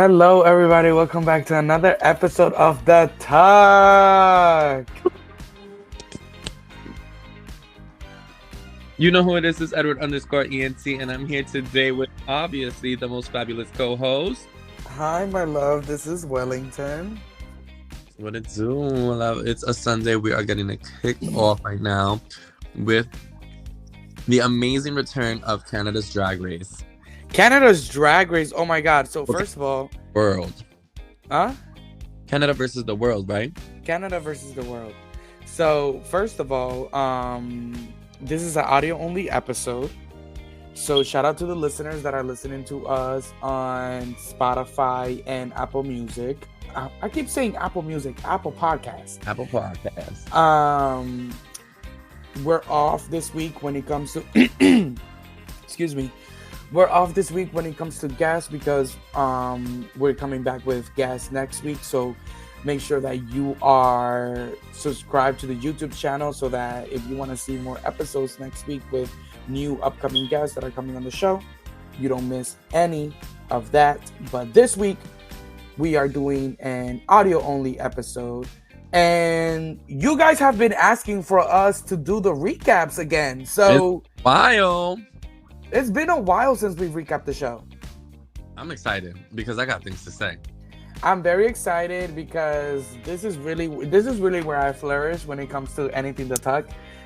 Hello, everybody. Welcome back to another episode of The Talk. You know who it is. It's Edward _ENT, and I'm here today with obviously the most fabulous co-host. Hi, my love. This is Wellington. What it do? Love? It's a Sunday. We are getting it kicked off right now with the amazing return of Canada's Drag Race. Canada's Drag Race. Oh my God. So, Okay. first of all, World. huh? Canada versus the world, right? Canada versus the world. So, first of all, this is an audio only episode. So, shout out to the listeners that are listening to us on Spotify and Apple Music. I keep saying Apple Music, Apple Podcast. Apple Podcast. We're off this week when it comes to excuse me. We're off this week when it comes to guests because we're coming back with guests next week. So make sure that you are subscribed to the YouTube channel so that if you want to see more episodes next week with new upcoming guests that are coming on the show, you don't miss any of that. But this week we are doing an audio only episode. And you guys have been asking for us to do the recaps again. So Wild. it's been a while since we've recapped the show. I'm excited because I got things to say. I'm very excited because this is really where I flourish when it comes to anything to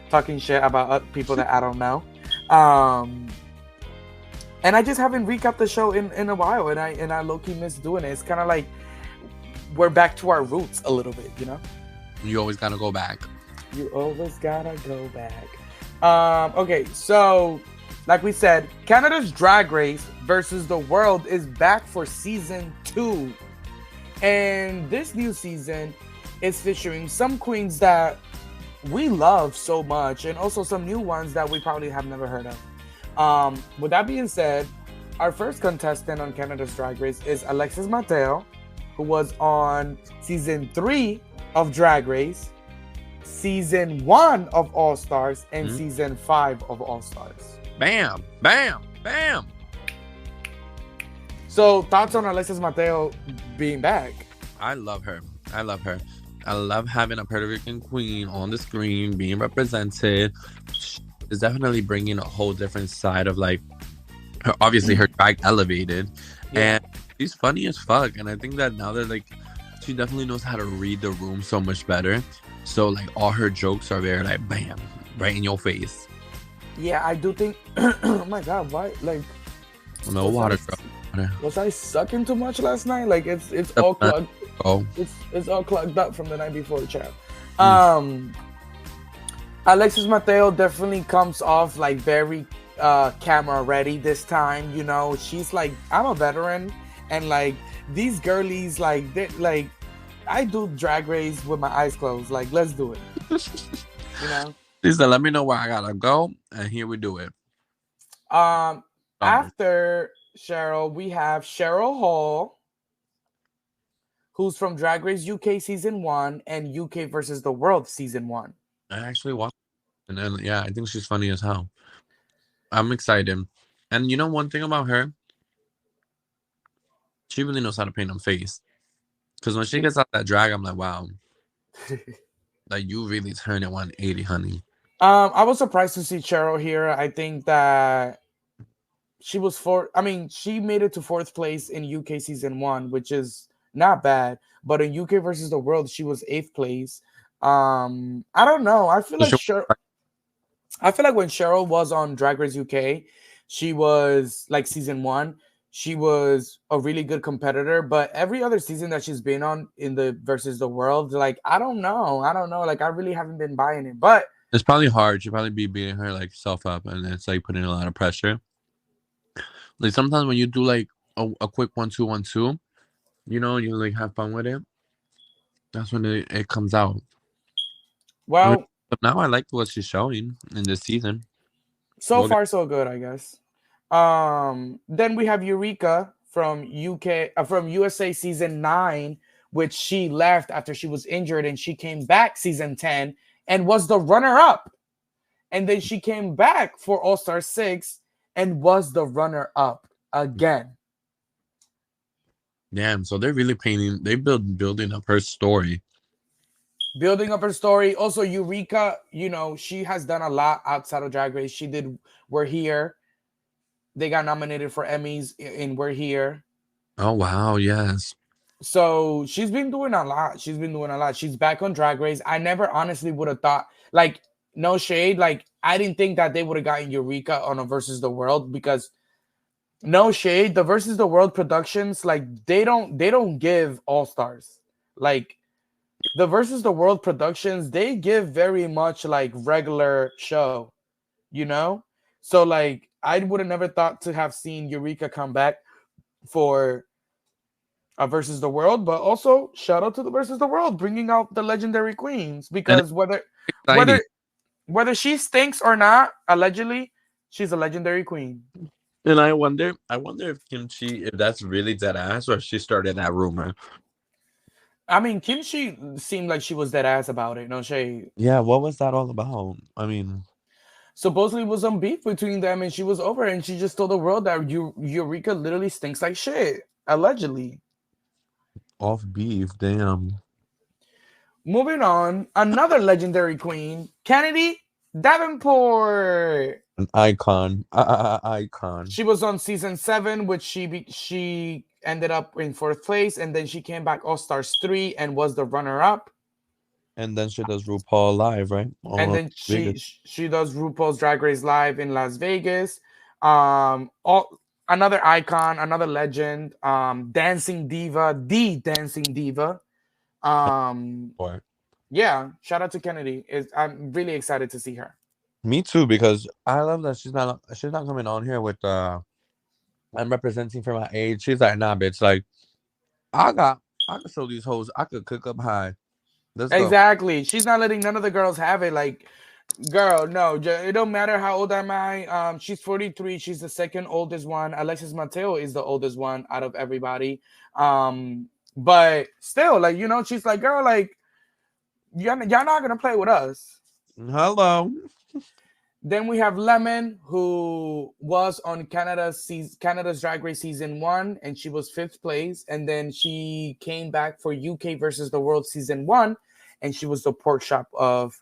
talking shit about people that I don't know. And I just haven't recapped the show in a while, and I low-key miss doing it. It's kind of like we're back to our roots a little bit, you know? You always gotta go back. You always gotta go back. Okay, so like we said, Canada's Drag Race versus the World is back for season 2. And this new season is featuring some queens that we love so much and also some new ones that we probably have never heard of. With that being said, our first contestant on Canada's Drag Race is Alexis Mateo, who was on season 3 of Drag Race, season 1 of All Stars, and season 5 of All Stars. Bam, bam, bam. So, thoughts on Alexis Mateo being back? I love her. I love having a Puerto Rican queen on the screen being represented. It's definitely bringing a whole different side of like, obviously her drag elevated, and she's funny as fuck. And I think that now that like she definitely knows how to read the room so much better. So like all her jokes are very like bam, right in your face. Yeah, I do think. Oh my God, why? Like, No water. Was I sucking too much last night? Like it's all clogged. Oh, it's all clogged up from the night before, chat. Alexis Mateo definitely comes off like very camera ready this time. You know, she's like, I'm a veteran, and like these girlies, like I do Drag Race with my eyes closed. Like, let's do it. You know. she said, "Let me know where I gotta go," and here we do it. After Cheryl, we have Cheryl Hall, who's from Drag Race UK season 1 and UK versus the World season 1. I actually watched, and then I think she's funny as hell. I'm excited, and you know one thing about her, she really knows how to paint a face. Because when she gets out that drag, I'm like, wow, like you really turn it 180, honey. I was surprised to see Cheryl here. I think that she was she made it to 4th place in UK season 1, which is not bad. But in UK versus the World, she was 8th place. I don't know. I feel like when Cheryl was on Drag Race UK, she was like season 1. She was a really good competitor, but every other season that she's been on in the versus the World, like I don't know. Like I really haven't been buying it, but it's probably hard. She'll probably be beating her like self up, and it's like putting a lot of pressure. Like sometimes when you do like a quick 1-2-1-2, you know, you like have fun with it. That's when it comes out. Well, but now I like what she's showing in this season. So far, so good, I guess. Then we have Eureka from USA season 9, which she left after she was injured, and she came back season 10 and was the runner-up. And then she came back for All-Star 6 and was the runner-up again. Damn, so they're really painting. They building up her story. Building up her story. Also, Eureka, she has done a lot outside of Drag Race. She did We're Here. They got nominated for Emmys in We're Here. Oh wow, yes. So she's been doing a lot. She's been doing a lot. She's back on Drag Race. I never honestly would have thought, like, no shade, like I didn't think that they would have gotten Eureka on a Versus the World because no shade, the Versus the World productions, like they don't give all stars. Like the Versus the World productions, they give very much like regular show, you know? So like I would have never thought to have seen Eureka come back for Versus the World, but also shout out to the Versus the World bringing out the legendary queens And it's because whether exciting. whether whether she stinks or not, allegedly, she's a legendary queen. And I wonder if Kimchi, if that's really dead ass, or if she started that rumor. I mean, Kimchi seemed like she was dead ass about it. No shade. Yeah, what was that all about? I mean, Supposedly was some beef between them, and she was over, it, and she just told the world that Eureka literally stinks like shit. Allegedly. off beef, damn. Moving on, another legendary queen, Kennedy Davenport. An icon, icon. She was on season 7, which she ended up in 4th place, and then she came back All Stars 3 and was the runner up. And then she does RuPaul live, right? And On then Vegas. she does RuPaul's Drag Race Live in Las Vegas. All another icon, another legend, dancing diva, the dancing diva. Um, Or yeah, shout out to Kennedy. I'm really excited to see her. me too, because I love that she's not coming on here with I'm representing for my age. She's like, nah, bitch. Like I can show these hoes I could cook up high. Let's go. Exactly. She's not letting none of the girls have it. Like, girl, no, it don't matter how old am I. She's 43. She's the second oldest one. Alexis Mateo is the oldest one out of everybody. But still, like, she's like, girl, like, y'all not gonna play with us. Hello. Then we have Lemon, who was on Canada's Drag Race season 1, and she was 5th place. And then she came back for UK versus the World season 1, and she was the pork chop of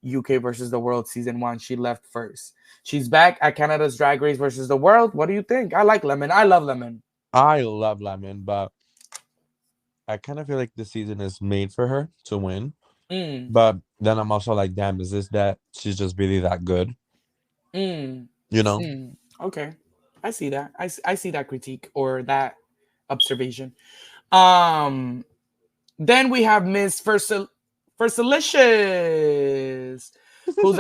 UK versus the World season 1. She left first. She's back at Canada's Drag Race versus the World. What do you think? I like Lemon. I love Lemon. I love Lemon, but I kind of feel like this season is made for her to win. Mm, But then I'm also like, damn, is this that she's just really that good? mm, You know? okay, I see that. I see that critique or that observation. Um, Then we have Miss Versalicious, who's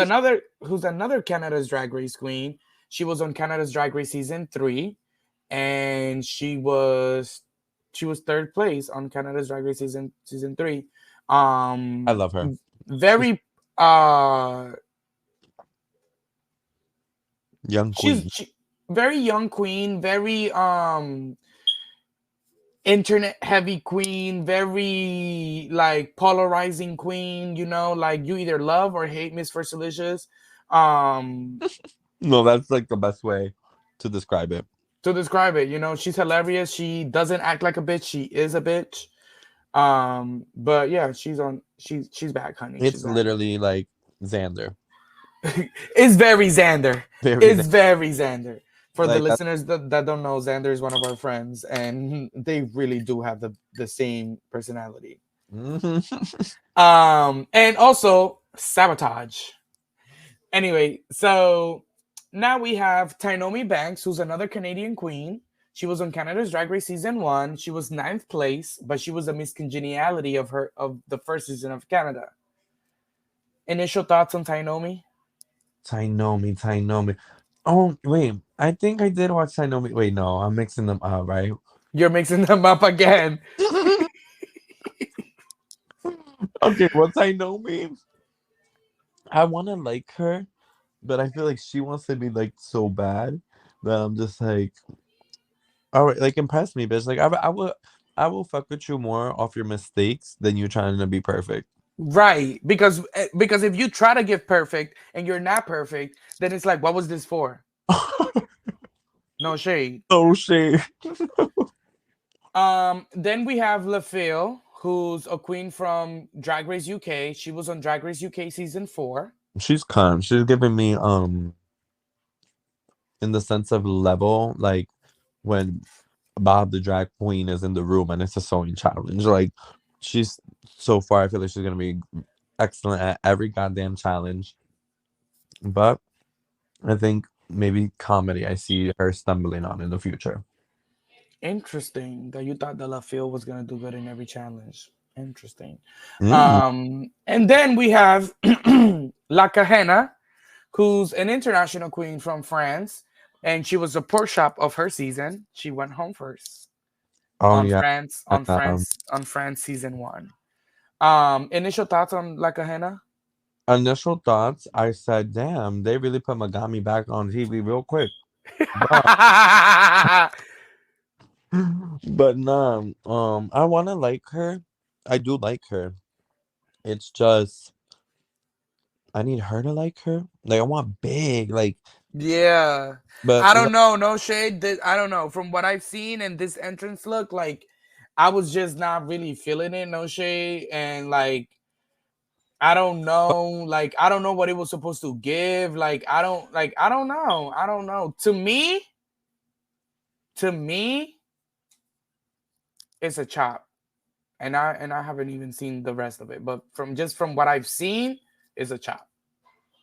another Canada's Drag Race queen. She was on Canada's Drag Race season 3, and she was 3rd place on Canada's Drag Race season 3. I love her. She's Very young queen. very young queen, very internet heavy queen, very like polarizing queen, like you either love or hate Miss Versalicious. Um No, that's like the best way to describe it. to describe it, she's hilarious. She doesn't act like a bitch, she is a bitch. But yeah, she's back, honey. She's It's back. literally like Xander. It's very Xander. Very It's very Xander. For the like that. listeners that don't know, Xander is one of our friends, and they really do have the same personality. Mhm. And also sabotage. Anyway, so now we have Tainomi Banks, who's another Canadian queen. She was on Canada's Drag Race season 1. She was 9th place, but she was a miscongeniality of the first season of Canada. Initial thoughts on Tainomi? Tainomi. Oh, wait. I think I did watch Tainomi. Wait, no, I'm mixing them up, right? You're mixing them up again. Okay, well, Tainomi, I want to like her, but I feel like she wants to be like so bad that I'm just like, all right, like impress me, bitch. Like I will fuck with you more off your mistakes than you trying to be perfect. Right, because if you try to give perfect and you're not perfect, then it's like, what was this for? No shade. Oh shit. Then we have LaFille, who's a queen from Drag Race UK. She was on Drag Race UK season 4. She's calm. She's giving me in the sense of level, like when Bob the drag queen is in the room and it's a sewing challenge. Like she's so far, I feel like she's gonna be excellent at every goddamn challenge. But I think maybe comedy I see her stumbling on in the future. Interesting that you thought that LaFille was gonna do good in every challenge. Interesting. Mm. And then we have La Cajena, who's an international queen from France, and she was the poor shop of her season. She went home first Oh on yeah. France, Um, on France season 1. Initial thoughts on La Cajena? Initial thoughts, I said, damn, they really put Megami back on TV real quick. But but nah, I wanna like her. I do like her. It's just I need her to like her. Like I want big, like Yeah. but I don't know. No shade. I don't know. From what I've seen and this entrance look, like I was just not really feeling it. No shade. And like I don't know. Like I don't know what it was supposed to give. I don't know. I don't know. To me, it's a chop. And I haven't even seen the rest of it. But from what I've seen, it's a chop.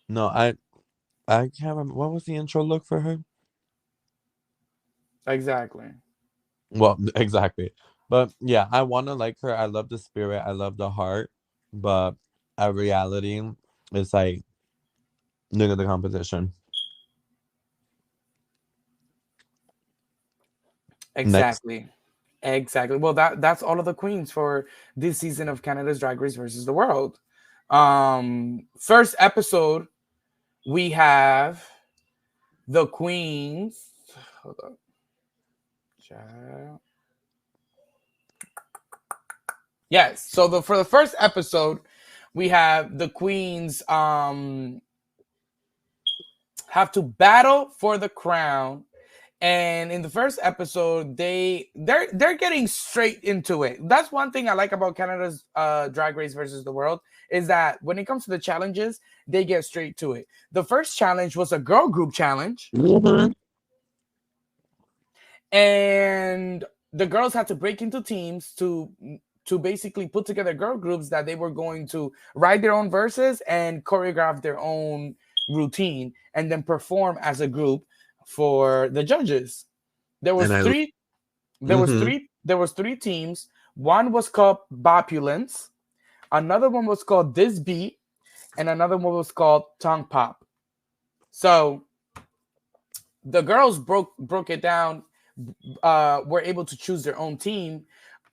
no, I can't remember what was the intro look for her. Exactly. Well, exactly. But yeah, I want to like her. I love the spirit. I love the heart. But a reality, it's like look at the competition. Next, Exactly. Exactly. Well, that's all of the queens for this season of Canada's Drag Race versus the World. First episode, we have the queens. Hold up. Child. Yes. So for the first episode, we have the queens have to battle for the crown. And in the first episode, they're getting straight into it. That's one thing I like about Canada's Drag Race versus the World is that when it comes to the challenges, they get straight to it. The first challenge was a girl group challenge, mhm. and the girls had to break into teams to basically put together girl groups that they were going to write their own verses and choreograph their own routine and then perform as a group for the judges. There And was I, three. mm-hmm. There was three teams. One was called Bopulence. Another one was called This Beat, and another one was called Tongue Pop. So the girls broke it down. Were able to choose their own team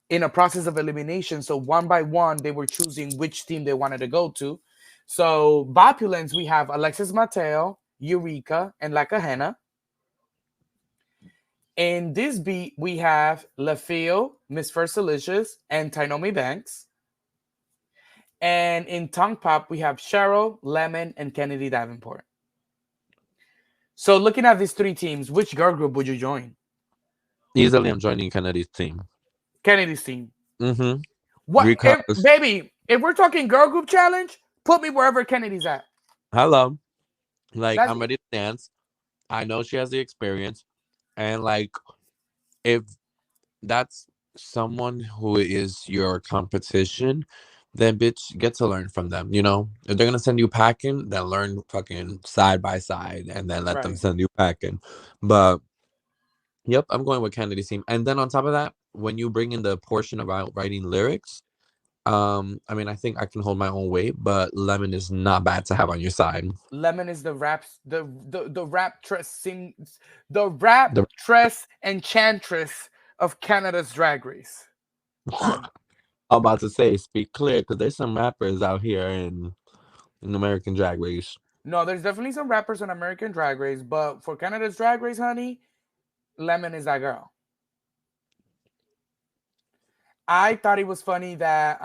in a process of elimination. So one by one, they were choosing which team they wanted to go to. So Bopulence, we have Alexis Mateo, Eureka, and La Cajena. In this beat, we have LaFille, Miss First Delicious, and Tainomi Banks. And in Tongue Pop, we have Cheryl, Lemon, and Kennedy Davenport. So looking at these three teams, which girl group would you join? Easily I'm joining Kennedy's team. Kennedy's team. Mm-hmm. What if Because baby, if we're talking girl group challenge, put me wherever Kennedy's at. hello, like That's I'm ready to dance. I know she has the experience, and like if that's someone who is your competition, then bitch get to learn from them. You know, if they're gonna send you packing, then learn fucking side by side, and then let them right. send you packing. But yep, I'm going with Kennedy's team. And then on top of that, when you bring in the portion about writing lyrics, I mean, I think I can hold my own weight, but Lemon is not bad to have on your side. Lemon is the rap tress sings the rap The tress enchantress of Canada's Drag Race. I'm Honey. about to say, speak clear, because there's some rappers out here in American Drag Race. No, there's definitely some rappers on American Drag Race, but for Canada's Drag Race, honey, Lemon is that girl. I thought it was funny that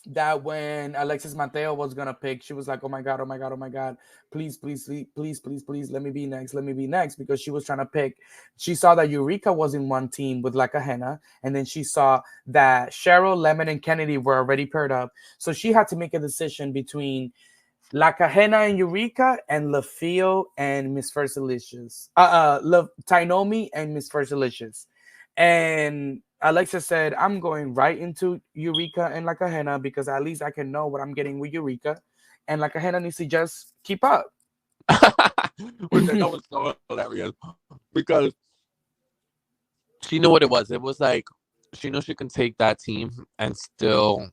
that when Alexis Mateo was gonna pick, she was like, "Oh my god, oh my god, oh my god, please, please, please, please, please, please, let me be next, let me be next," because she was trying to pick. She saw that Eureka was in one team with like a henna, and then she saw that Cheryl, Lemon, and Kennedy were already paired up, so she had to make a decision between La Cajena and Eureka and LaFio and Miss Fersilicious. Tainomi and Miss Fersilicious. And Alexa said, I'm going right into Eureka and La Cajena because at least I can know what I'm getting with Eureka. And La Cajena needs to just keep up. Which I know was so hilarious because she knew what it was. It was like she knew she can take that team and still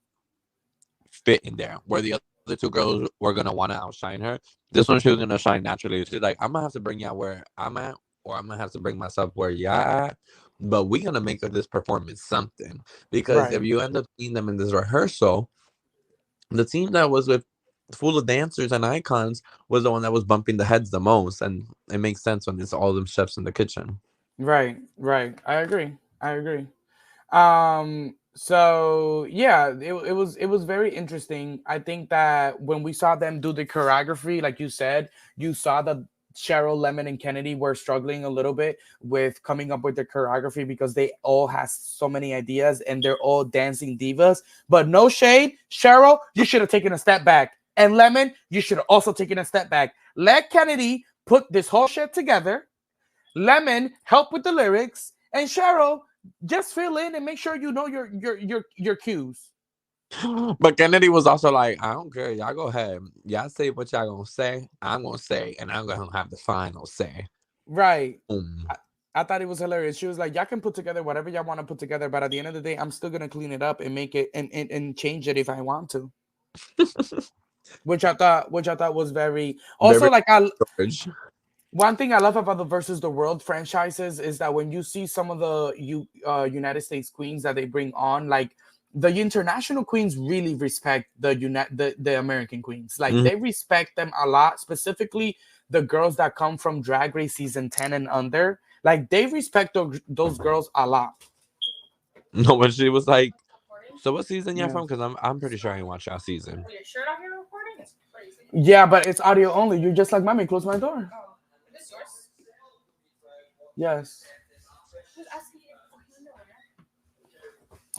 fit in there where the other two girls were gonna want to outshine her. This one she was gonna shine naturally. She's like, I'm gonna have to bring y'all where I'm at, or I'm gonna have to bring myself where y'all at. But we're gonna make of this performance something. Because if Right. you end up seeing them in this rehearsal, the team that was with full of dancers and icons was the one that was bumping the heads the most. And it makes sense when it's all them chefs in the kitchen. Right. Right. I agree. I agree. So yeah, it was very interesting. I think that when we saw them do the choreography, like you said, you saw that Cheryl, Lemon, and Kennedy were struggling a little bit with coming up with the choreography because they all has so many ideas and they're all dancing divas. But no shade, Cheryl, you should have taken a step back. And Lemon, you should have also taken a step back. Let Kennedy put this whole shit together. Lemon, help with the lyrics, and Cheryl, just fill in and make sure you know your cues. But Kennedy was also like, I don't care. Y'all go ahead. Y'all say what y'all gonna say. I'm gonna say, and I'm gonna have the final say. Right. Boom. I, I thought it was hilarious. She was like, "Y'all can put together whatever y'all want to put together, but at the end of the day, I'm still gonna clean it up and make it and change it if I want to." Which I thought was very also Very like I George. one thing I love about the Versus the World franchises is that when you see some of the United States queens that they bring on, like the international queens really respect the American queens. Like Mhm. they respect them a lot, specifically the girls that come from Drag Race season 10 and under. Like they respect those girls a lot. No, when she was like, "So what season y'all Yeah. from?" Because I'm pretty sure I ain't watched y'all season. Yeah, but it's audio only. You're just like, mommy, close my door. Yes.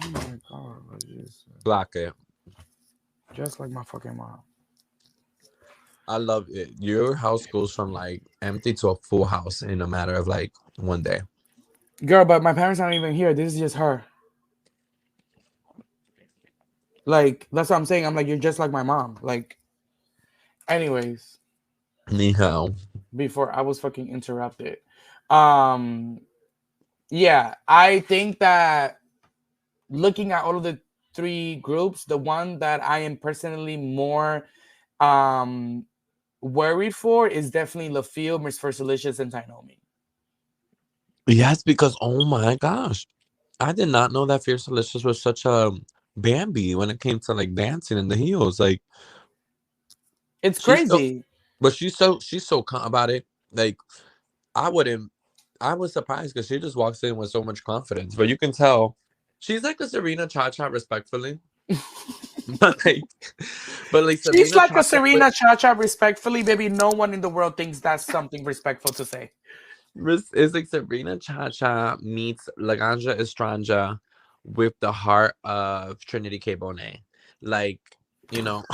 Oh my god, Block it. just like my fucking mom. I love it. Your house goes from like empty to a full house in a matter of like one day. Girl, but my parents aren't even here. This is just her. Like, that's what I'm saying. I'm like, you're just like my mom. Like, anyways, Ni hao. before I was fucking interrupted. Um, yeah, I think that looking at all of the three groups, the one that I am personally more um worried for is definitely LaFille, Miss Fersilicious, and Tainomi. Yes, because oh my gosh, I did not know that Fierce Delicious was such a Bambi when it came to like dancing in the heels. Like It's she's so, crazy. but she's so about it. Like I wouldn't. I was surprised because she just walks in with so much confidence. But you can tell she's like a Serena Cha Cha, respectfully. But like, but like She's Serena like Cha a Cha with Serena Chacha, respectfully, baby. No one in the world thinks that's something respectful to say. it's like Serena Cha Cha meets Laganja Estranja with the heart of Trinity K. Bonet. Like, you know,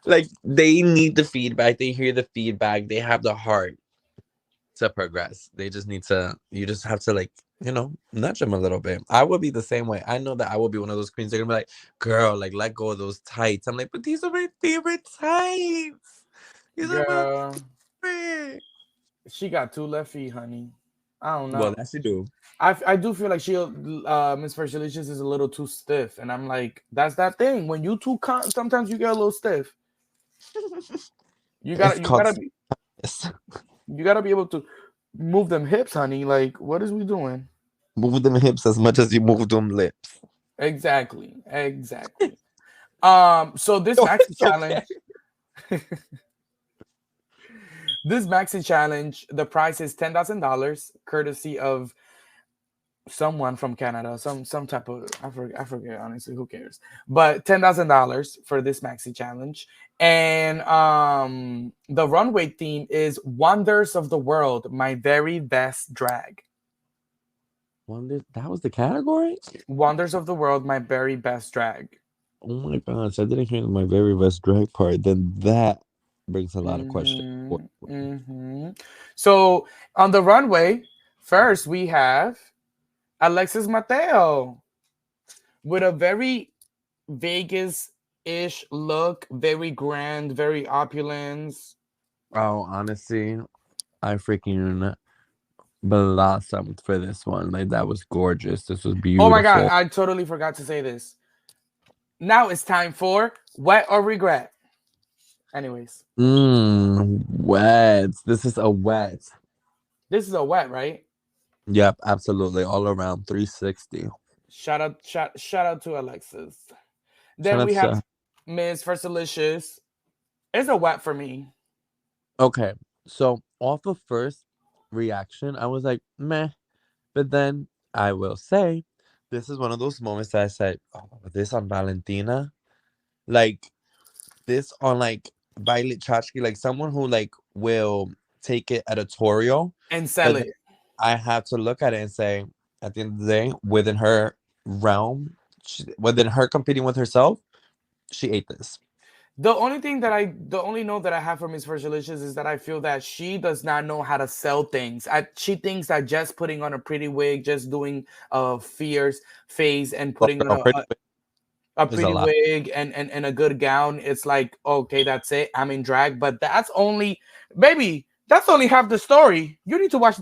like they need the feedback, they hear the feedback, they have the heart to progress. They just need to, you just have to like, nudge them a little bit. I would be the same way. I know that I will be one of those queens. They're gonna be like, girl, like let go of those tights. I'm like, but these are my favorite tights. These are my Girl, favorite. she got two left feet, honey. I don't Well, know. that she do. I do feel like Miss Fergalicious is a little too stiff, and I'm like, that's that thing. When you too sometimes you get a little stiff. You It's gotta you called gotta be stiffness. you gotta be able to move them hips, honey. Like, what is we doing? Move them hips as much as you move them lips. Exactly, exactly. So this No, maxi it's okay. challenge, this maxi challenge, the price is $10,000, courtesy of someone from Canada, some type of I forget honestly, who cares? But $10,000 for this maxi challenge. And the runway theme is Wonders of the World, my very best drag. Wonder that was the category? Wonders of the World, my very best drag. Oh my gosh, I didn't hear my very best drag part. Then that brings a lot of questions. So on the runway, first we have Alexis Mateo with a very Vegas-ish look, very grand, very opulence. Oh, honestly, I freaking blossomed for this one. Like that was gorgeous. This was Oh my god, beautiful. I totally forgot to say this. Now it's time for Wet or Regret. Anyways, Wet. This is a wet. this is a wet, right? Yep, absolutely. All around 360. Shout out to Alexis. Shout Then out we have to Miss Versalicious. It's a wet for me. okay. So off of first reaction, I was like, meh. But then I will say, this is one of those moments that I said, oh, this on Valentina, like this on like Violet Chachki, like someone who like will take it editorial, And sell but then it. I have to look at it and say, at the end of the day, within her realm, within her competing with herself, she ate this. The only note that I have for Miss Virgilicious is that I feel that she does not know how to sell things. She thinks that just putting on a pretty wig, just doing a fierce face and Well, putting on girl, pretty a is a pretty lot. wig and a good gown, it's like, okay, that's it. I'm in drag, but that's only, baby, that's only half the story. You need to watch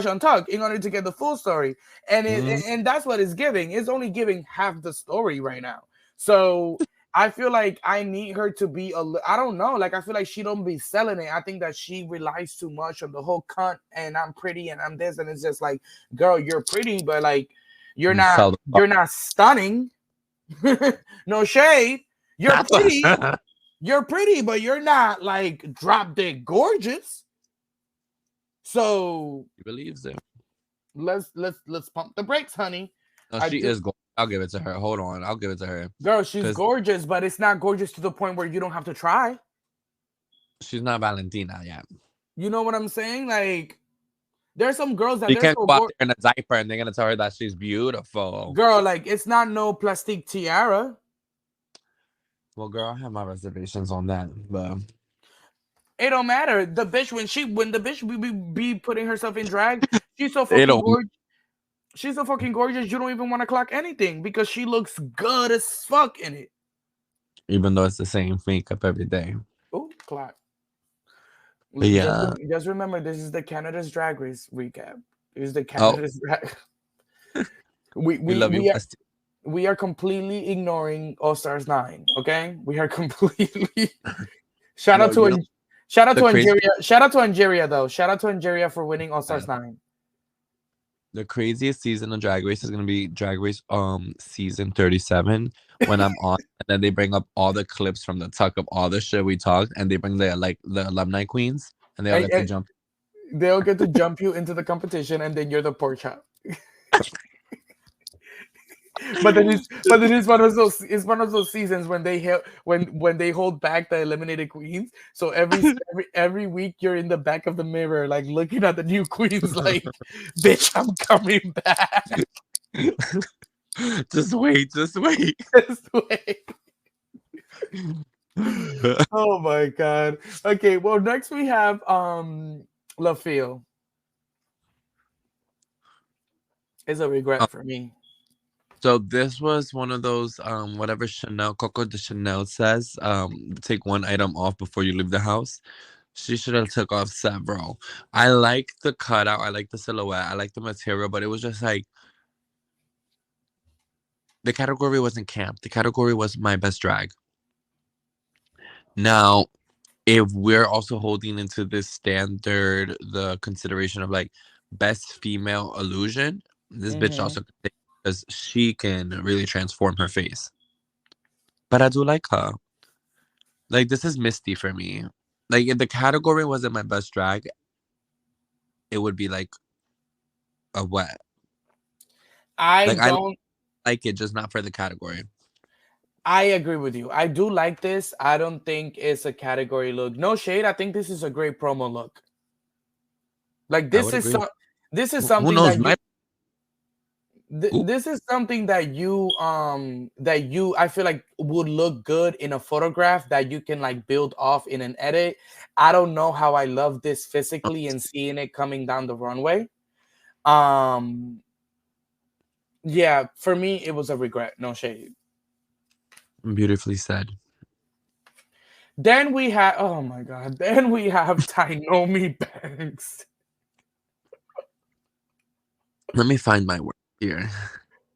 Untucked in order to get the full story. Mm, And that's what it's giving. It's only giving half the story right now. So I feel like I need her to be I don't know, like I feel like she don't be selling it. I think that she relies too much on the whole cunt and I'm pretty and I'm this, and it's just like, girl, you're pretty, but like you're you not sell the you're not stunning. No shade. You're pretty. product. You're pretty, but you're not like drop dead gorgeous. So She believes it. let's pump the brakes, honey. No, I she do, is gorgeous. I'll give it to her. Hold on. I'll give it to her. girl. She's Because gorgeous, but it's not gorgeous to the point where you don't have to try. she's not Valentina yet. You know what I'm saying? Like there's some girls that She they're can't so go out there in a diaper and they're going to tell her that she's beautiful. girl. Like it's not no plastic tiara. Well, girl, I have my reservations on that. But It don't matter. The bitch when the bitch be putting herself in drag, she's so they fucking don't, gorgeous. She's so fucking gorgeous. You don't even want to clock anything because she looks good as fuck in it. even though it's the same makeup every day. Oh, clock. But yeah. Just remember, this is the Canada's Drag Race recap. This is the Oh, Canada's drag. We we we love you, we are Westy. we are completely ignoring All Stars 9. Okay, we are completely. Shout out Yo, to you know, shout out the to crazy, Angeria. Shout out to Angeria though. Shout out to Angeria for winning All Stars 9. the craziest season of Drag Race is going to be Drag Race season 37 when I'm on. And then they bring up all the clips from the tuck of all the shit we talked. And they bring the, like, the alumni queens. And they all get to And jump. they'll get to jump you into the competition, and then you're the pork chop. But then it's one of those seasons when they hold back the eliminated queens. So every week you're in the back of the mirror, like looking at the new queens, like, bitch, I'm coming back. Just wait, just wait. This way. Oh my god. Okay, well next we have La Feel. It's a regret for me. So this was one of those whatever Coco de Chanel says, take one item off before you leave the house. She should have took off several. I like the cutout, I like the silhouette, I like the material, but it was just like the category wasn't camp. The category was my best drag. Now, if we're also holding into this standard the consideration of like best female illusion, this bitch Mm-hmm. also because she can really transform her face. But I do like her. Like this is Misty for me. Like if the category wasn't my best drag, it would be like a wet. I Like I don't. like it, just not for the category. I agree with you. I do like this. I don't think it's a category look. No shade. I think this is a great promo look. Like I would agree. this is Who something knows? that you My ooh, this is something that you I feel like would look good in a photograph that you can like build off in an edit. I don't know how I love this physically and seeing it coming down the runway. Um yeah, for me it was a regret, no shade. beautifully said. Then we have oh my god, then we have Tainomi Banks. Let me find my word here.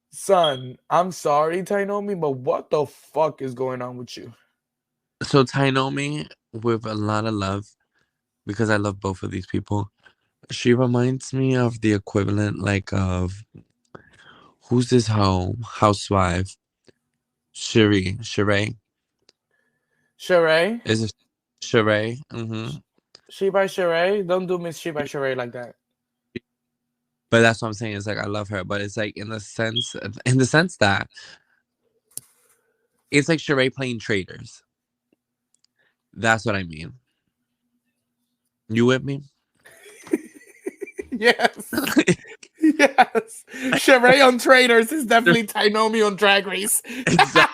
Son, I'm sorry, Tainomi, but what the fuck is going on with you? So Tainomi, with a lot of love, because I love both of these people. She reminds me of the equivalent, like of who's this housewife? Sheree. Sheree? Is it Sheree? Mm-hmm. She by Sheree? Don't do Miss She by Sheree like that. But that's what I'm saying. It's like I love her, but it's like in the sense that it's like Sheree playing traders. That's what I mean. You with me? Yes. Yes. Sheree on Traders is definitely Tainomi on Drag Race. Exactly.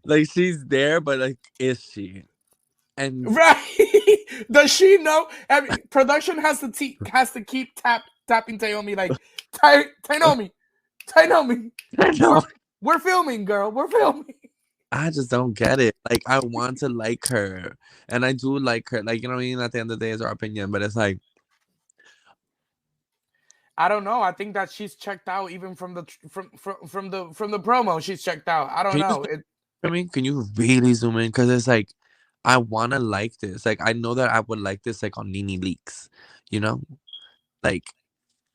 Like she's there, but like, is she? And Right? Does she know? I mean, production has to keep tapping Tainomi like Tainomi, Tainomi. I We're know. we're filming, girl. We're filming. I just don't get it. Like I want to like her, and I do like her. Like you know what I mean. At the end of the day, it's our opinion, but it's like, I don't know. I think that she's checked out even from the from the promo. She's checked out. I don't can you know. zoom in for me? Can you really zoom in? Because it's like, I want to like this. Like I know that I would like this like on Nene Leaks, you know, like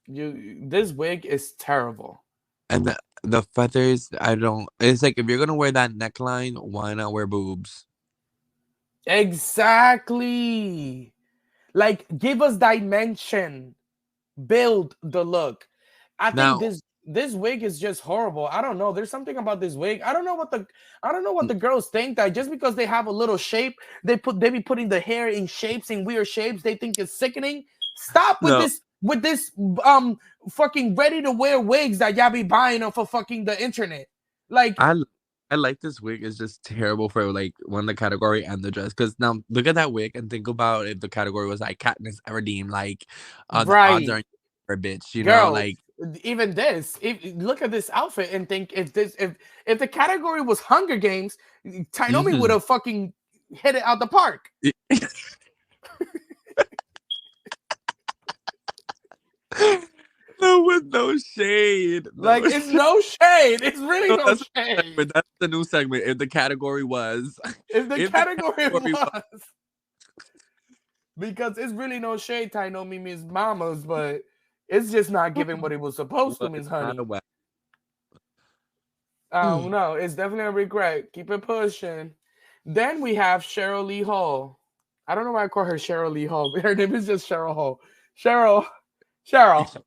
This wig is terrible. and the feathers. I don't. It's like if you're gonna wear that neckline, why not wear boobs? Exactly. Like give us dimension. Build the look. I think Now, this wig is just horrible. I don't know. There's something about this wig. I don't know what the girls think that just because they have a little shape, they be putting the hair in shapes in weird shapes. They think it's sickening. Stop no, with this fucking ready to wear wigs that y'all be buying off of fucking the internet. Like I I like this wig. It's just terrible for like one the category and the dress. Because now look at that wig and think about if the category was like Katniss Everdeen, like the odds right, are in for bitch, you know, girl. like Even this, if look at this outfit and think if the category was Hunger Games, Tainomi would mhm. have fucking hit it out the park. No, with no shade. Like No, it's no shade. It's really no, no that's shade. segment. That's the new segment. If the category was, If the if the category category was because it's really no shade, Tainomi means mamas, but it's just not giving what it was supposed to, was Miss not a Honey. web. No, it's definitely a regret. Keep it pushing. Then we have Cheryl Lee Hall. I don't know why I call her Cheryl Lee Hall, but her name is just Cheryl Hall. Cheryl, Cheryl.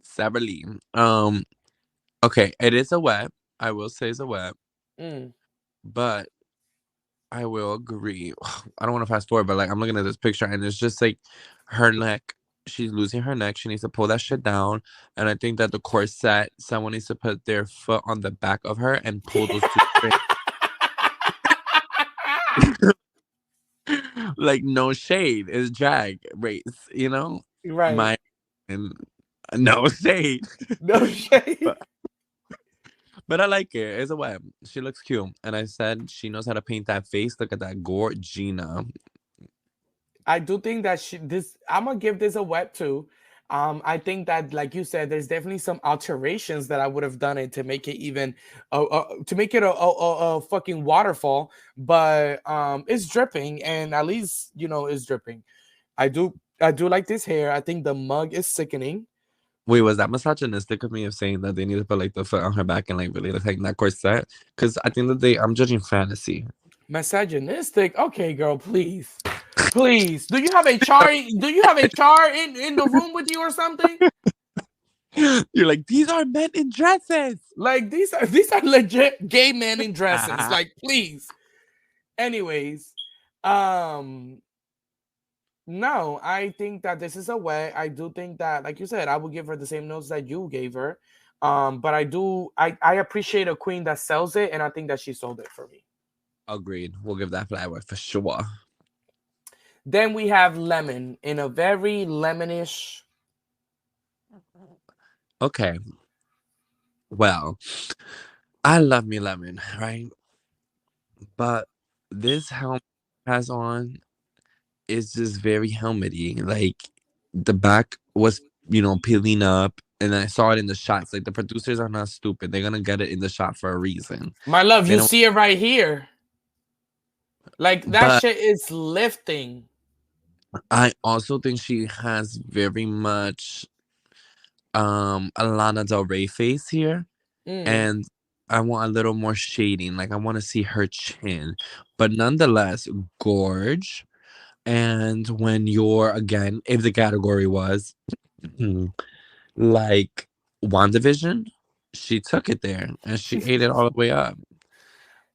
Saberline. Okay, it is a web. I will say it's a web, Mm. but I will agree. I don't want to fast forward, but like I'm looking at this picture and it's just like her neck. She's losing her neck. She needs to pull that shit down. And I think that the corset, someone needs to put their foot on the back of her and pull those two strings. Like no shade. It's drag race, you know? Right. My and no shade. No shade. but but I like it. It's a web. She looks cute. And I said she knows how to paint that face. Look at that Gorgina. I do think that I'm gonna give this a wet too. I think that, like you said, there's definitely some alterations that I would have done it to make it even, to make it a fucking waterfall. But it's dripping, and at least you know it's dripping. I do like this hair. I think the mug is sickening. Wait, was that misogynistic of me of saying that they need to put like the foot on her back and like really like tighten that corset? Because at the end of the day, I'm judging fantasy. Misogynistic. Okay, girl, please. Please, do you have a char? Do you have a char in the room with you or something? You're like, these are men in dresses. Like these are legit gay men in dresses. Like, please. Anyways, um, no, I think that this is a way. I do think that, like you said, I would give her the same notes that you gave her. But I appreciate a queen that sells it, and I think that she sold it for me. Agreed. We'll give that flower for sure. Then we have Lemon in a very lemonish. Okay. Well, I love me lemon, right? But this helmet has on is just very helmety. Like the back was, peeling up, and I saw it in the shots. Like the producers are not stupid. They're gonna get it in the shot for a reason. My love, They you don't. see it right here. Like that But shit is lifting. I also think she has very much a Lana Del Rey face here, Mm. and I want a little more shading. Like I want to see her chin, but nonetheless, gorge. And when you're again, if the category was like WandaVision, she took it there and she ate it all the way up.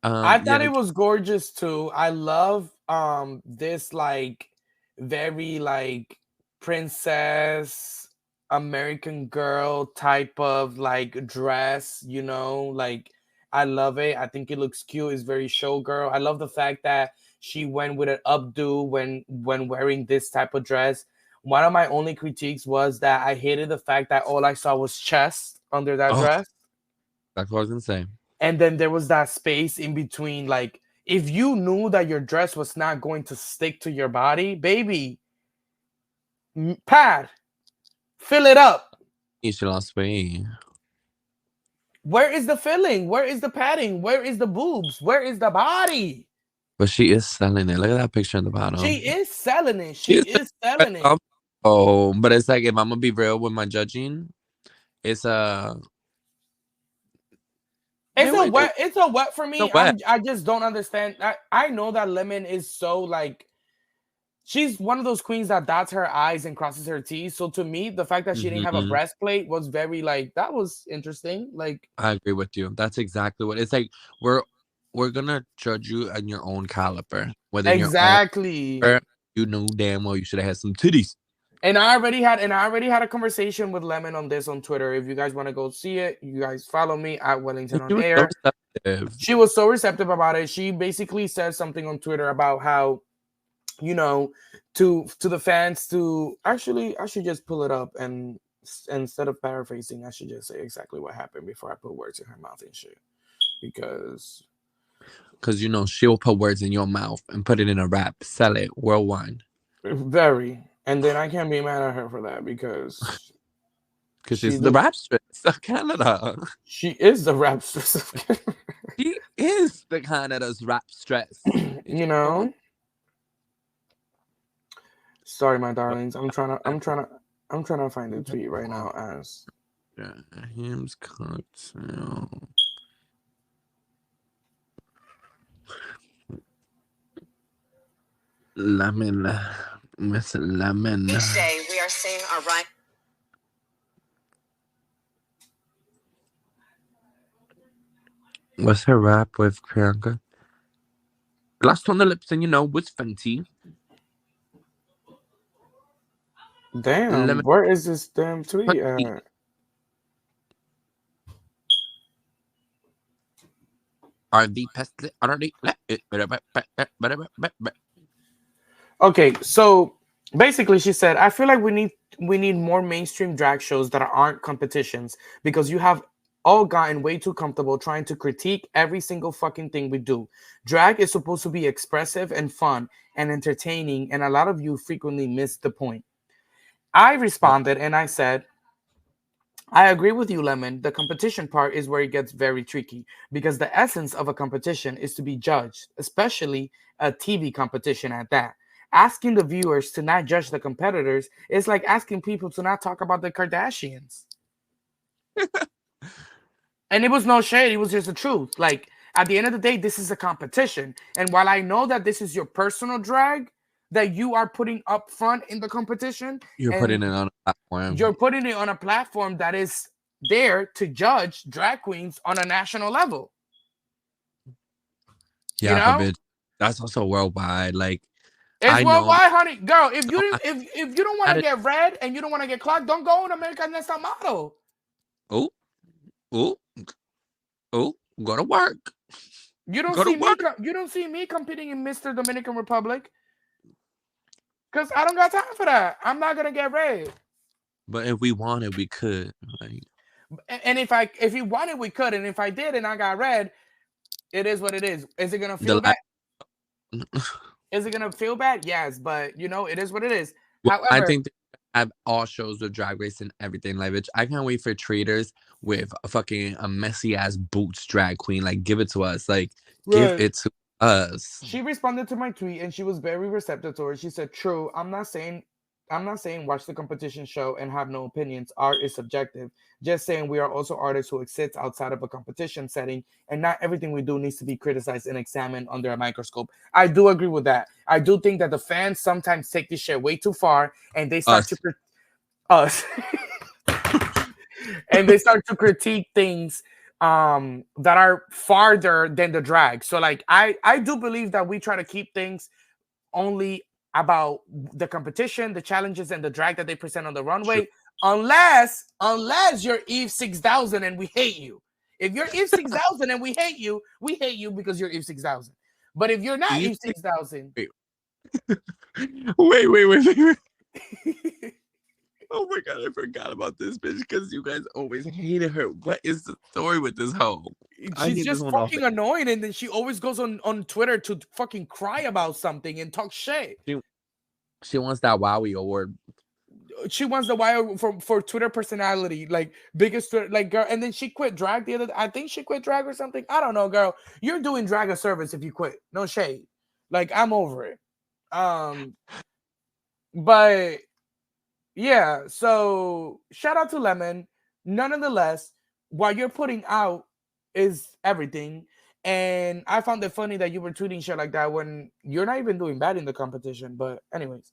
I Yeah, thought it was gorgeous too. I love this like very like princess American girl type of like dress, like I love it. I think it looks cute. It's very showgirl. I love the fact that she went with an updo when wearing this type of dress. One of my only critiques was that I hated the fact that all I saw was chest under that oh, dress. that's what I was gonna say. And then there was that space in between. Like, if you knew that your dress was not going to stick to your body, baby, pad, fill it up. She lost weight, Where is the filling? Where is the padding? Where is the boobs? Where is the body? but she is selling it. Look at that picture in the She bottom. is selling it. She She is is selling selling it. it. Oh, but it's like if I'm gonna be real with my judging, it's It's a they wet. It's a wet for the me. wet. I just don't understand. I know that Lemon is so like she's one of those queens that dots her I's and crosses her T's. So to me, the fact that she didn't have a Hmm. breastplate was very like that was interesting. Like I agree with you. That's exactly what it's like. We're gonna judge you on your own caliber, within your own. exactly. You know damn well you should have had some titties. And I already had a conversation with Lemon on this on Twitter. If you guys want to go see it, you guys follow me at Wellington And on she was so Air. receptive. She was so receptive about it. She basically said something on Twitter about how, you know, to the fans to actually I should just pull it up and instead of paraphrasing, I should just say exactly what happened before I put words in her mouth and shit. Because Because she'll put words in your mouth and put it in a rap, sell it worldwide. very, and then I can't be mad at her for that because Because she she's the do rapstress of Canada. she is the rap star. She is the Canada's rapstress. you know. Sorry, my darlings. I'm trying to find the tweet right now as Ham's cocktail. Lemon. Miss Lemon. Each day we are seeing our run. What's her rap with Priyanka? Last on the lips, and was Fenty. damn, Lemon. where is this damn tweet at? Are the pest? Are the? Okay, so basically she said, I feel like we need more mainstream drag shows that aren't competitions because you have all gotten way too comfortable trying to critique every single fucking thing we do. Drag is supposed to be expressive and fun and entertaining, and a lot of you frequently miss the point. I responded and I said, I agree with you, Lemon. The competition part is where it gets very tricky because the essence of a competition is to be judged, especially a TV competition at that. Asking the viewers to not judge the competitors is like asking people to not talk about the Kardashians. And it was no shade, it was just the truth. Like, at the end of the day, this is a competition. And while I know that this is your personal drag, that you are putting up front in the competition, You're putting and it on a platform. you're putting it on a platform that is there to judge drag queens on a national level. You Yeah, but know, bitch, that's also worldwide. Like, it's I know worldwide, honey. Girl, if you no, didn't, if you don't want to I get read and you don't want to get clocked, don't go on America's Next Top Model. oh, oh, oh, go to work. You don't Go to see me. work. You don't see me competing in Mr. Dominican Republic because I don't got time for that. I'm not gonna get read. But if we wanted, we could. Like, And if you wanted, we could. And if I did and I got read, it is what it is. Is it gonna feel the bad? Is it gonna feel bad? Yes, but it is what it is. well, I However, think they have all shows with Drag Race and everything. Like, bitch, I can't wait for traders with a fucking a messy ass boots drag queen. Like, give it to us. Like, give right. it to us. She responded to my tweet and she was very receptive to it. She said, "True, I'm not saying watch the competition show and have no opinions. Art is subjective. Just saying we are also artists who exist outside of a competition setting, and not everything we do needs to be criticized and examined under a microscope." I do agree with that. I do think that the fans sometimes take this shit way too far and they start to Us. us and they start to critique things that are farther than the drag. So like I do believe that we try to keep things only about the competition, the challenges, and the drag that they present on the True. runway, unless you're Eve 6000 and we hate you. If you're Eve 6000 and we hate you because you're Eve 6000. But if you're not Eve, Eve 6000, wait, wait. Oh my god, I forgot about this bitch because you guys always hated her. What is the story with this hoe? I she's need this just one off. fucking annoying, and then she always goes on Twitter to fucking cry about something and talk shit. She wants that Wowie award. She wants the wire for Twitter personality, like biggest Twitter, like girl. And then she quit drag the other. I think she quit drag or something. I don't know, girl. You're doing drag a service if you quit. No shade. Like I'm over it. Um, but yeah. So shout out to Lemon. Nonetheless, what you're putting out is everything. And I found it funny that you were tweeting shit like that when you're not even doing bad in the competition. But anyways,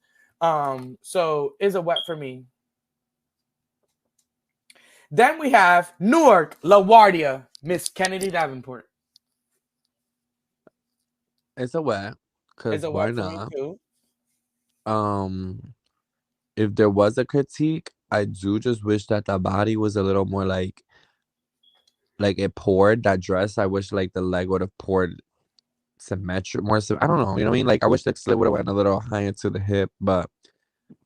so is a wet for me. Then we have Newark, LaGuardia, Miss Kennedy Davenport. It's a wet, Is cause a why wet for me not? too. Um, if there was a critique, I do just wish that the body was a little more like it poured that dress. I wish like the leg would have poured symmetric more. I don't know. You know what I mean? Like I wish that slit would have went a little higher to the hip, but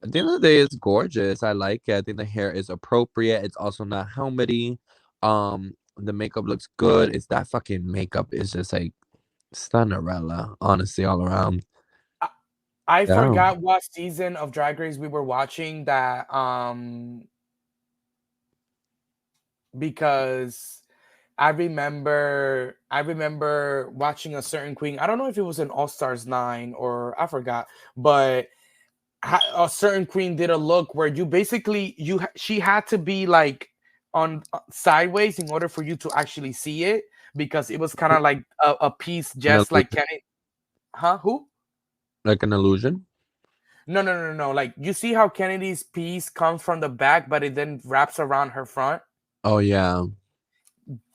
at the end of the day, it's gorgeous. I like it. I think the hair is appropriate. It's also not helmety. The makeup looks good. It's that fucking makeup is just like Stunnerella, honestly, all around. I, I Yeah. forgot what season of Drag Race we were watching that because I remember watching a certain queen. I don't know if it was in All Stars 9 or I forgot, but a certain queen did a look where you basically she had to be like on sideways in order for you to actually see it because it was kind of like a piece An just like illusion, Kenny. Huh? Who? like an illusion. No. Like you see how Kennedy's piece comes from the back, but it then wraps around her front. Oh yeah.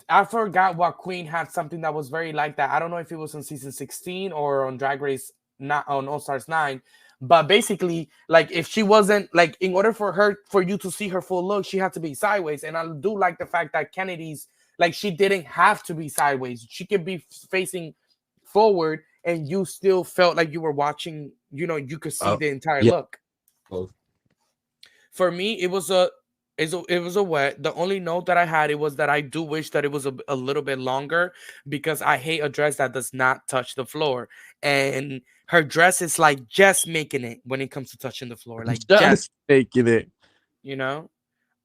I forgot what queen had something that was very like that. I don't know if it was on season 16 or on Drag Race, not on All Stars 9. But basically, like if she wasn't like in order for you to see her full look, she had to be sideways. And I do like the fact that Kennedy's like she didn't have to be sideways. She could be facing forward and you still felt like you were watching, you could see Oh the entire yeah. look. For me, it was a wet. The only note that I had it was that I do wish that it was a little bit longer because I hate a dress that does not touch the floor. And her dress is like just making it when it comes to touching the floor. Like just, Just taking it. you know.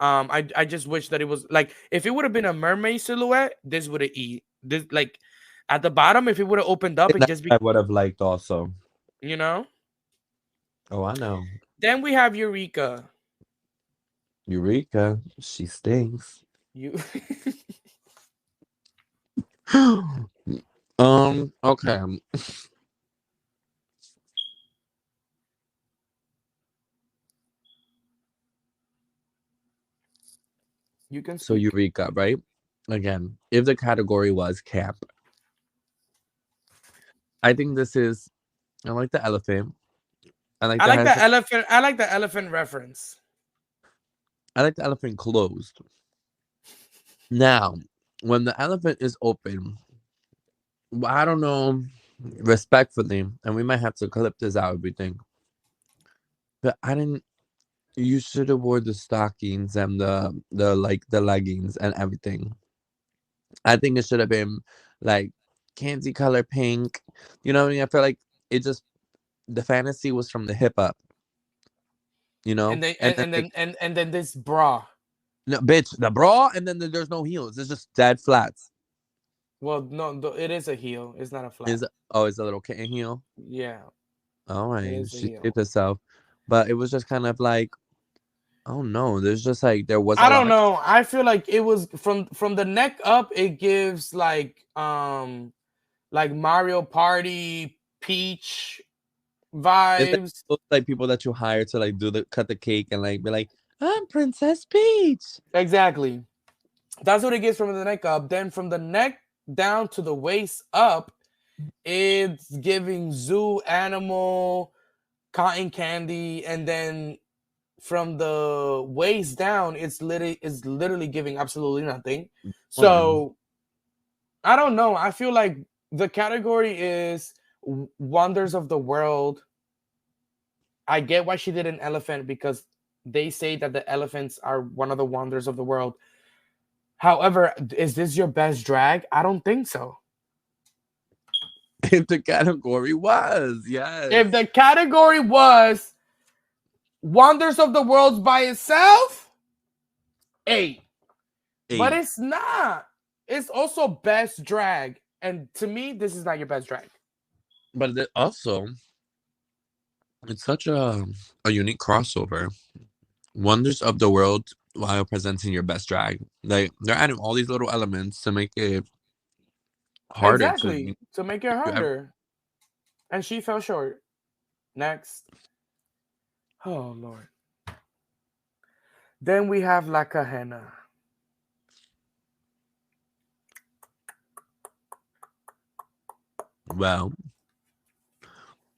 I just wish that it was like if it would have been a mermaid silhouette, this would have eat. This like at the bottom, if it would have opened up and That just be, I would have liked also. you know. Oh, I know. Then we have Eureka. Eureka, she stinks. You Okay. You can So speak. Eureka, right? Again, if the category was camp, I think this is. I like the elephant. I like I the like the handsome. elephant. I like the elephant reference. I like the elephant closed. Now, when the elephant is open, I don't know, respectfully, and we might have to clip this out. We think, but I didn't. You should have wore the stockings and the like the leggings and everything. I think it should have been like candy color pink. You know what I mean? I feel like it just the fantasy was from the hip up, you know? And then And then like and then this bra. no bitch, the bra and then there's no heels. It's just dead flats. Well, no, it is a heel. It's not a flat. Is oh, it's a little kitten heel. Yeah, All it right. is a She heel. saved herself. But it was just kind of like, oh no, there's just like there was I a don't lot. know. I feel like it was from the neck up. It gives like Mario Party Peach It's like vibes. those, like people that you hire to like do the cut the cake and like be like, I'm Princess Peach. Exactly. That's what it gives from the neck up. Then from the neck down to the waist up, it's giving zoo animal, cotton candy, and then from the waist down, it's literally giving absolutely nothing. Boring. So I don't know. I feel like the category is wonders of the world. I get why she did an elephant because they say that the elephants are one of the wonders of the world. However, is this your best drag? I don't think so. If the category was, If yes. the category was wonders of the world by itself, 8. But Eight. it's not. It's also best drag. And to me, this is not your best drag. But also, it's such a unique crossover. Wonders of the world while presenting your best drag. Like they're adding all these little elements to make it harder to Exactly. To make it do everything. harder. And she fell short. Next. Oh, Lord. Then we have La Cajena. Well,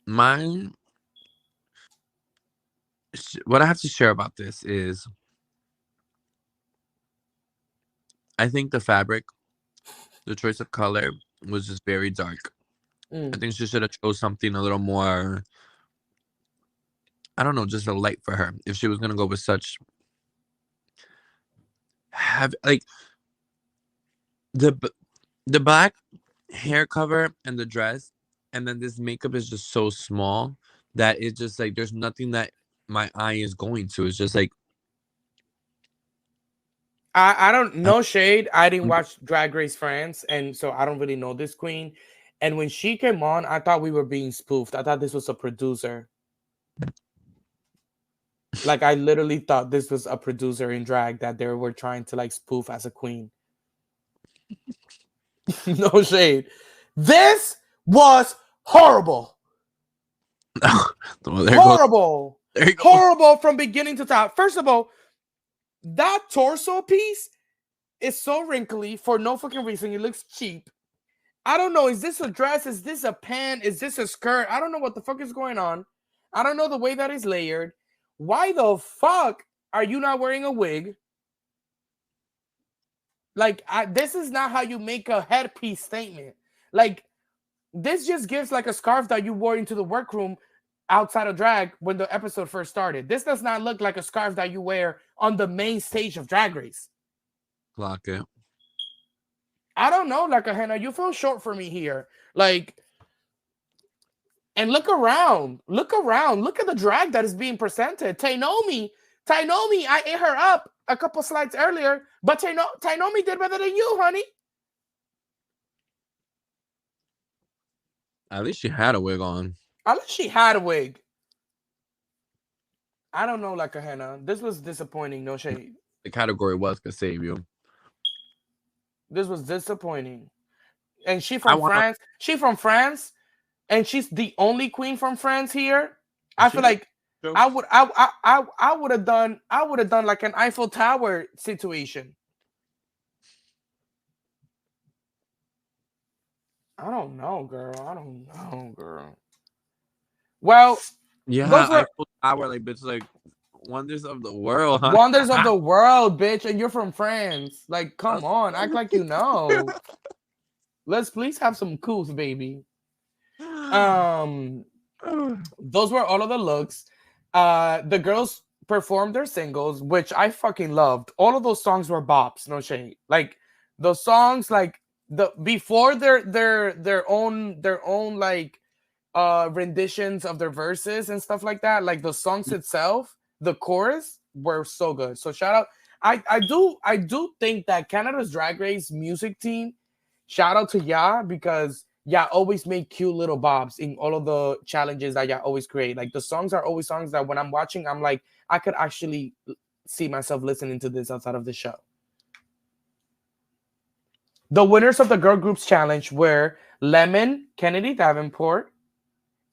mine. What I have to share about this is, I think the fabric, the choice of color was just very dark. I Mm. think she should have chose something a little more. I don't know, just a light for her. If she was gonna go with such have like the the black hair cover and the dress, and then this makeup is just so small that it's just like there's nothing that my eye is going to. It's just like I don't I no shade. I didn't don't- watch Drag Race France, and so I don't really know this queen. And when she came on, I thought we were being spoofed. I thought this was a producer. Like I literally thought this was a producer in drag that they were trying to like spoof as a queen. No shade. This was horrible. well, Horrible. there you go. Horrible from beginning to top. First of all, that torso piece is so wrinkly for no fucking reason. It looks cheap. I don't know. Is this a dress? Is this a pant? Is this a skirt? I don't know what the fuck is going on. I don't know the way that is layered. Why the fuck are you not wearing a wig? Like, this is not how you make a headpiece statement. Like, this just gives like a scarf that you wore into the workroom outside of drag when the episode first started. This does not look like a scarf that you wear on the main stage of Drag Race. Clock it. I don't know, like a henna, you feel short for me here. Like, and look around, look around, look at the drag that is being presented. Tainomi, I ate her up a couple slides earlier, but Tainomi did better than you, honey. At least she had a wig on. Unless she had a wig. I don't know, like a henna. This was disappointing. No shade. The category was could save you. This was disappointing. And she I from want to. France. She from France, and she's the only queen from France here. I She feel did. like I would have done like an Eiffel Tower situation. I don't know, girl. I don't know, girl. Well, Yeah, those were Eiffel Tower, like bitch, like wonders of the world, wonders of huh? the world, bitch, and you're from France. Like, come on, act like you know. Let's please have some couth, baby. Um, those were all of the looks. The girls performed their singles, which I fucking loved. All of those songs were bops, no shade. Like the songs, like the before their own like renditions of their verses and stuff like that. Like the songs itself, the chorus were so good. So shout out. I do think that Canada's Drag Race music team, shout out to Ya, because Ya always make cute little bobs in all of the challenges that Ya always create. Like the songs are always songs that when I'm watching, I'm like, I could actually see myself listening to this outside of the show. The winners of the girl groups challenge were Lemon, Kennedy Davenport,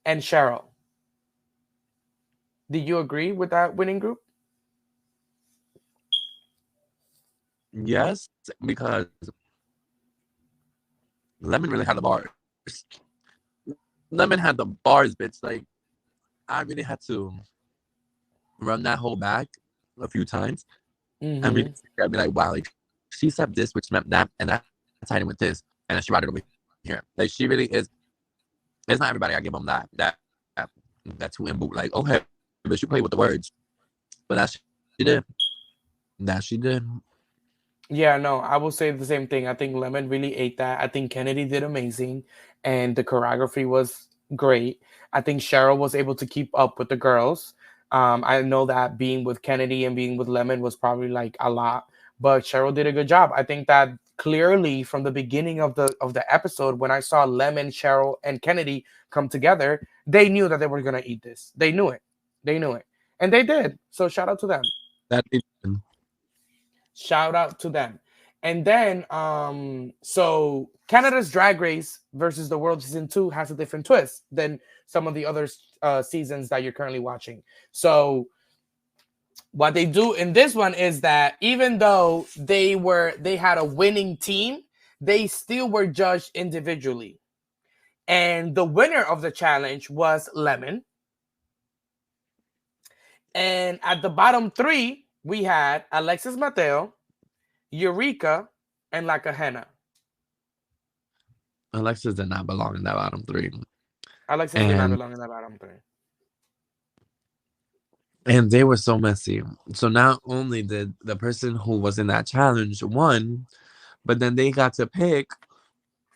and Cheryl. Did you agree with that winning group? Yes, because Lemon really had the bars. Lemon had the bars, bitch. Like I really had to run that whole back a few times and Mm-hmm. I'd be like, wow, like she said this, which meant that, and that's tied in with this, and then she brought it over here. Like she really is. It's not everybody I give them that two in boot. Like okay, but she played with the words, but that she did. That she did. Yeah, no, I will say the same thing. I think Lemon really ate that. I think Kennedy did amazing, and the choreography was great. I think Cheryl was able to keep up with the girls. I know that being with Kennedy and being with Lemon was probably like a lot, but Cheryl did a good job. I think that clearly from the beginning of the episode, when I saw Lemon, Cheryl, and Kennedy come together, they knew that they were gonna eat this. They knew it. They knew it, and they did. So shout out to them. That they did. Shout out to them. And then, so Canada's Drag Race versus the World Season 2 has a different twist than some of the other seasons that you're currently watching. So, what they do in this one is that even though they had a winning team, they still were judged individually. And the winner of the challenge was Lemon. And at the bottom three, we had Alexis Mateo, Eureka, and La Cajena. Alexis did not belong in that bottom three, Alexis did not and belong in the bottom three. they were so messy. So not only did the person who was in that challenge won, but then they got to pick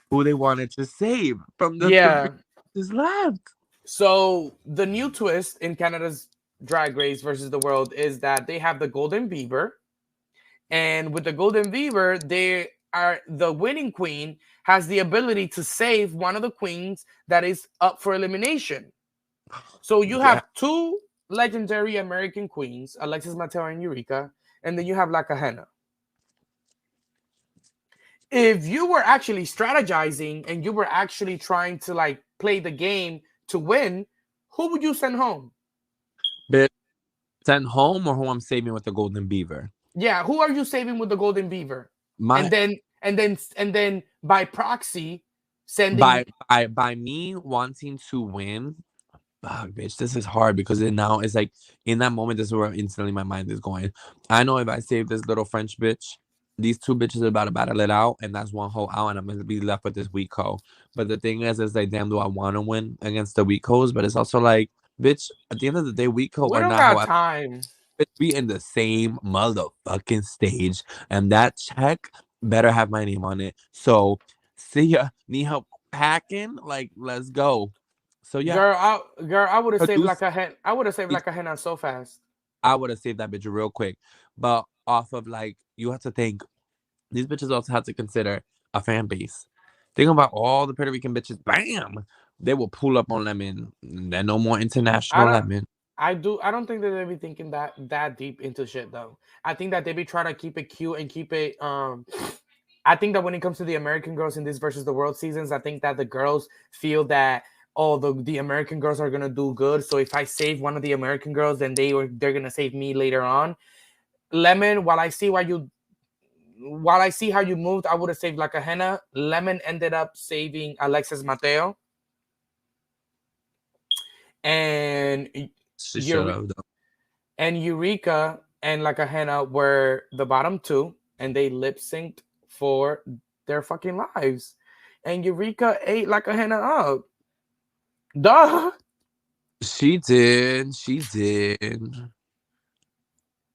who they wanted to save from the three Yeah. is left. So the new twist in Canada's Drag Race versus the world is that they have the Golden Beaver. And with the Golden Beaver, they are the winning queen has the ability to save one of the queens that is up for elimination. So you Yeah, have two legendary American queens, Alexis Mateo and Eureka, and then you have La Cajena. If you were actually strategizing and you were actually trying to like play the game to win, who would you send home? but sent home or who I'm saving with the Golden Beaver. Yeah, who are you saving with the Golden Beaver? My And then by proxy by sending. by me wanting to win. Fuck, bitch, this is hard because it now it's like in that moment, this is where instantly my mind is going. I know if I save this little French bitch, these two bitches are about to battle it out, and that's one whole out, and I'm gonna be left with this weak hoe. But the thing is like, damn, do I want to win against the weak hoes? But it's also like, bitch, at the end of the day, weak hoe We or don't not hoe, got time. bitch, we in the same motherfucking stage, and that check better have my name on it. So, see ya. Need help packing? Like, let's go. So yeah, Girl, I would have saved produce. like a hen. I would have saved like a hen so fast. I would have saved that bitch real quick. But off of like, you have to think these bitches also have to consider a fan base. Think about all the Puerto Rican bitches. Bam, they will pull up on Lemon. Then no more I international don't. Lemon. I don't think that they be thinking that deep into shit though. I think that they be trying to keep it cute and keep it. I think that when it comes to the American girls in this versus the world seasons, I think that the girls feel that, oh, the American girls are gonna do good. So if I save one of the American girls, then they're gonna save me later on. Lemon, while I see why you while I see how you moved, I would have saved like a henna. Lemon ended up saving Alexis Mateo, and She should Eure- have though. and Eureka and like a henna were the bottom two, and they lip synced for their fucking lives. And Eureka ate like a henna up. Duh. She did. She did.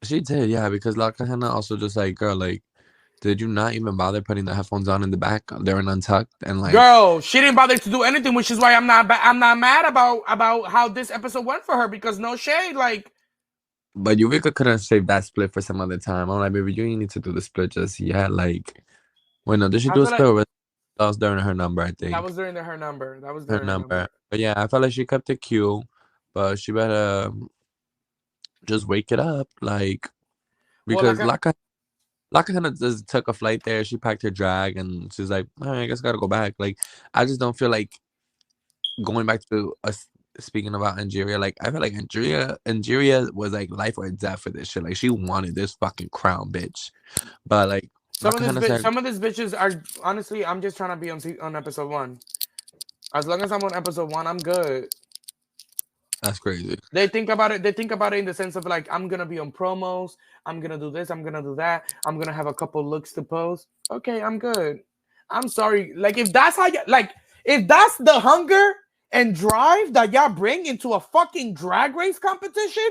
She did, yeah, because La Cajena also just like, girl, like, did you not even bother putting the headphones on in the back? They're in untucked and like, Girl, she didn't bother to do anything, which is why I'm not mad about how this episode went for her, because no shade, like but Eureka could have saved that split for some other time. I'm like, baby, you ain't need to do the split just yet. Like, wait, no, did she I do a feel like split? That was during her number, I that think. was during her number. That was Her during her number. number. But yeah, I felt like she kept it cute, but she better just wake it up. Like, Well, like because La Cajena just took a flight there. She packed her drag and she's like, all right, I guess I gotta go back. Like, I just don't feel like going back to us speaking about Angeria, like I feel like Angeria was like life or death for this shit. Like she wanted this fucking crown, bitch. But like Lakahana said, some of these bitches are honestly. I'm just trying to be on episode 1. As long as I'm on episode 1, I'm good. that's crazy. They think about it. They think about it in the sense of like, I'm gonna be on promos. I'm gonna do this. I'm gonna do that. I'm gonna have a couple looks to post. Okay, I'm good. I'm sorry. Like if that's how you like, if that's the hunger and drive that y'all bring into a fucking drag race competition,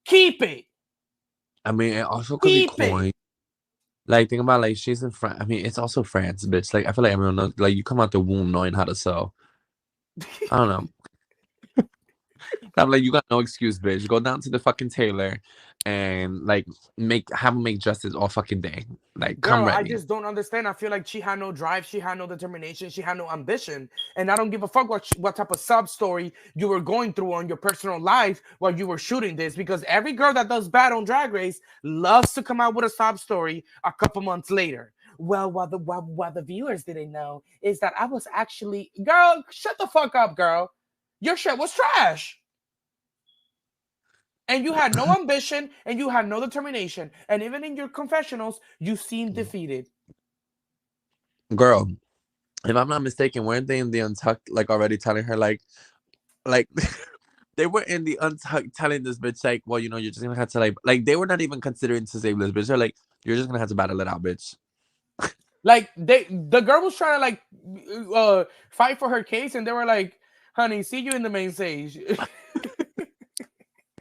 keep it. I mean, it also could be Keep it. coin. Like think about like she's in France. I mean, it's also France, bitch. Like I feel like everyone knows. Like you come out the womb knowing how to sew. I don't know. I'm like, you got no excuse, bitch. Go down to the fucking tailor and like have him make dresses all fucking day. Like, come Girl, I ready. just don't understand. I feel like she had no drive, she had no determination, she had no ambition, and I don't give a fuck what type of sub story you were going through on your personal life while you were shooting this. Because every girl that does bad on Drag Race loves to come out with a sob story a couple months later. Well, what the viewers didn't know is that I was actually, girl, shut the fuck up, girl. Your shit was trash. And you had no ambition and you had no determination. And even in your confessionals, you seemed defeated. Girl, if I'm not mistaken, weren't they in the Untucked like already telling her like they were in the Untucked telling this bitch like, well, you know, you're just gonna have to like they were not even considering to save this bitch. They're like, you're just gonna have to battle it out, bitch. Like the girl was trying to like fight for her case, and they were like, "Honey, see you in the main stage."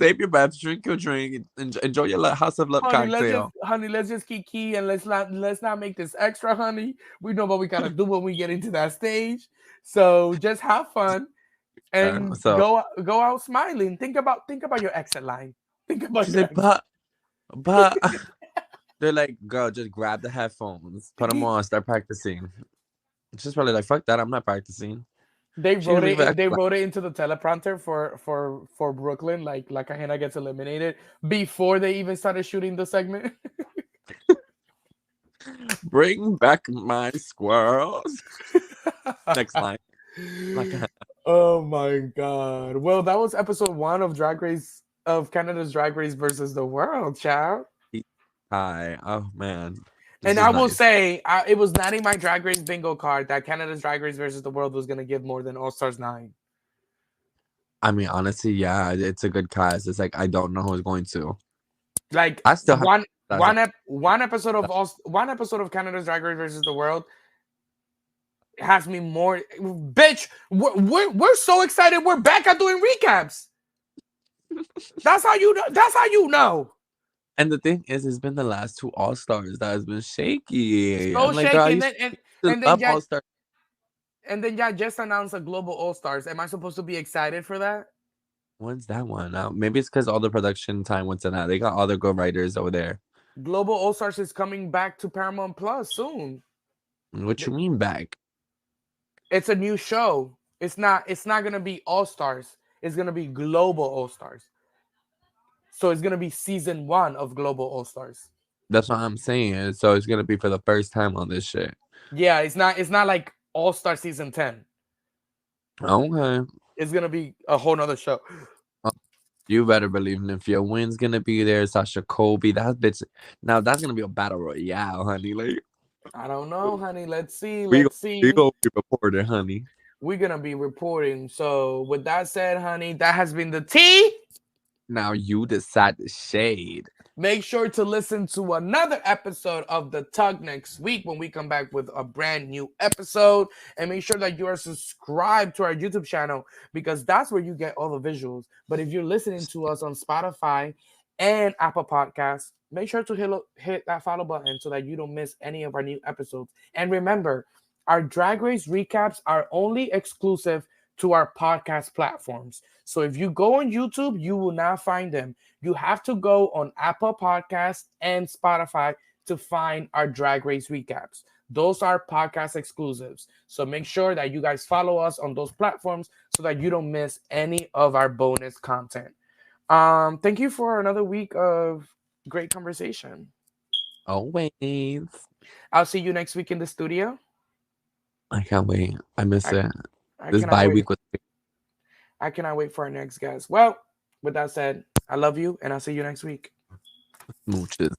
Save your breath, drink your drink, enjoy your House of Love cocktail. Let's just kiki and let's not make this extra, honey. We know what we gotta do when we get into that stage. So just have fun and So go out smiling. Think about your exit line. Think about she's your like, exit. but they're like, girl, just grab the headphones, put them on, start practicing. She's probably like, fuck that, I'm not practicing. They She didn't wrote leave it. it. They wrote it into the teleprompter for Brooklyn. Like Hannah gets eliminated before they even started shooting the segment. Bring back my squirrels. Next line. Oh my god! Well, that was episode 1 of Drag Race of Canada's Drag Race versus the World, child. Hi. Oh man. And This I is will nice. say, it was not in my Drag Race bingo card that Canada's Drag Race versus the World was gonna give more than All Stars 9. I mean, honestly, yeah, it's a good cast. It's like I don't know who's going to. Like I still have one episode of Canada's Drag Race versus the World has me more. Bitch, we're so excited. We're back at doing recaps. That's how you know. That's how you know. And the thing is, it's been the last 2 All Stars that has been shaky. So I'm like, girl, I shaky, used to and then love yeah, All Stars. just announced a global All Stars. Am I supposed to be excited for that? When's that one out? Maybe it's because all the production time went to that. They got all the good writers over there. Global All Stars is coming back to Paramount Plus soon. What you mean back? It's a new show. It's not gonna be All Stars. It's gonna be Global All Stars. So it's gonna be season 1 of Global All Stars. That's what I'm saying. So it's gonna be for the first time on this shit. Yeah, it's not like All Star season 10. Okay. It's gonna be a whole nother show. You better believe Nymphia Wynn's gonna be there. Sasha Colby, that bitch. Now that's gonna be a battle royale, honey. Like I don't know, honey. Let's see. we go, Let's we see. go be reporter, honey. We're gonna be reporting. So, with that said, honey, that has been the tea. Now you decide the shade. Make sure to listen to another episode of The Tug next week when we come back with a brand new episode. And make sure that you are subscribed to our YouTube channel because that's where you get all the visuals. But if you're listening to us on Spotify and Apple Podcasts, make sure to hit that follow button so that you don't miss any of our new episodes. And remember, our Drag Race recaps are only exclusive to our podcast platforms. So if you go on YouTube, you will not find them. You have to go on Apple Podcasts and Spotify to find our Drag Race recaps. Those are podcast exclusives. So make sure that you guys follow us on those platforms so that you don't miss any of our bonus content. Thank you for another week of great conversation. Always. I'll see you next week in the studio. I can't wait. I miss I, it. I This cannot bye wait. week was I cannot wait for our next guest. Well, with that said, I love you and I'll see you next week. smooches.